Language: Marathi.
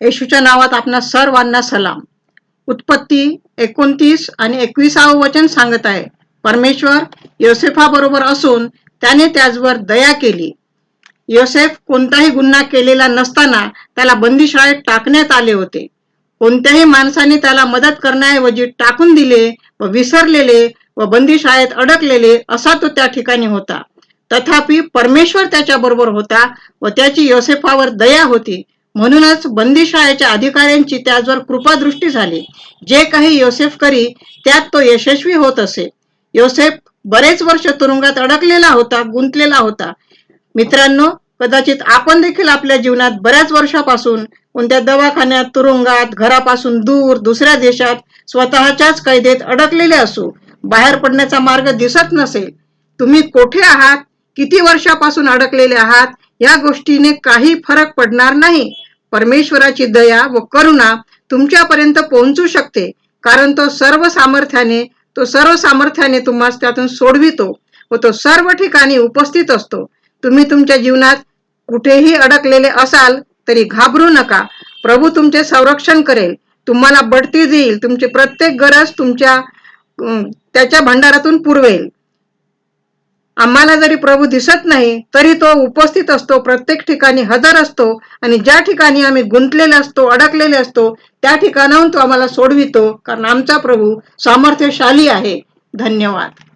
येशूच्या नावात आपणा सर्वांना सलाम. उत्पत्ती 29 आणि 21 वचन सांगत आहे, परमेश्वर योसेफाबरोबर असून त्याने त्याचवर दया केली. योसेफ कोणताही गुन्हा केलेला नसताना त्याला बंदिशाळेत टाकण्यात आले होते. कोणत्याही माणसाने त्याला मदत करण्याऐवजी टाकून दिले व विसरलेले व बंदिशाळेत अडकलेले असा तो त्या ठिकाणी होता. तथापि परमेश्वर त्याच्या बरोबर होता व त्याची योसेफावर दया होती. म्हणूनच बंदिशाळेच्या अधिकाऱ्यांची त्याच्यावर कृपादृष्टी झाली. जे काही योसेफ करी त्यात तो यशस्वी होत असे. योसेफ बरेच वर्ष तुरुंगात अडकलेला होता, गुंतलेला होता. मित्रांनो, कदाचित आपण देखील आपल्या जीवनात बऱ्याच वर्षापासून कोणत्या दवाखान्यात, तुरुंगात, घरापासून दूर, दुसऱ्या देशात, स्वतःच्याच कैदेत अडकलेले असू. बाहेर पडण्याचा मार्ग दिसत नसेल. तुम्ही कोठे आहात, किती वर्षापासून अडकलेले आहात, या गोष्टीने काही फरक पडणार नाही. परमेश्वराची दया व करुणा तुमच्यापर्यंत पोहोचू शकते, कारण तो सर्व सामर्थ्याने तुम्हाला त्यातून सोडवितो व तो सर्व ठिकाणी उपस्थित असतो. तुम्ही तुमच्या जीवनात कुठेही अडकलेले असाल तरी घाबरू नका. प्रभू तुमचे संरक्षण करेल, तुम्हाला बढती देईल, तुमची प्रत्येक गरज त्याच्या भंडारातून पुरवेल. आम्हाला जरी प्रभू दिसत नाही तरी तो उपस्थित असतो, प्रत्येक ठिकाणी हजर असतो आणि ज्या ठिकाणी आम्ही गुंतलेले असतो, अडकलेले असतो, त्या ठिकाणाहून तो आम्हाला सोडवितो, कारण आमचा प्रभू सामर्थ्यशाली आहे. धन्यवाद.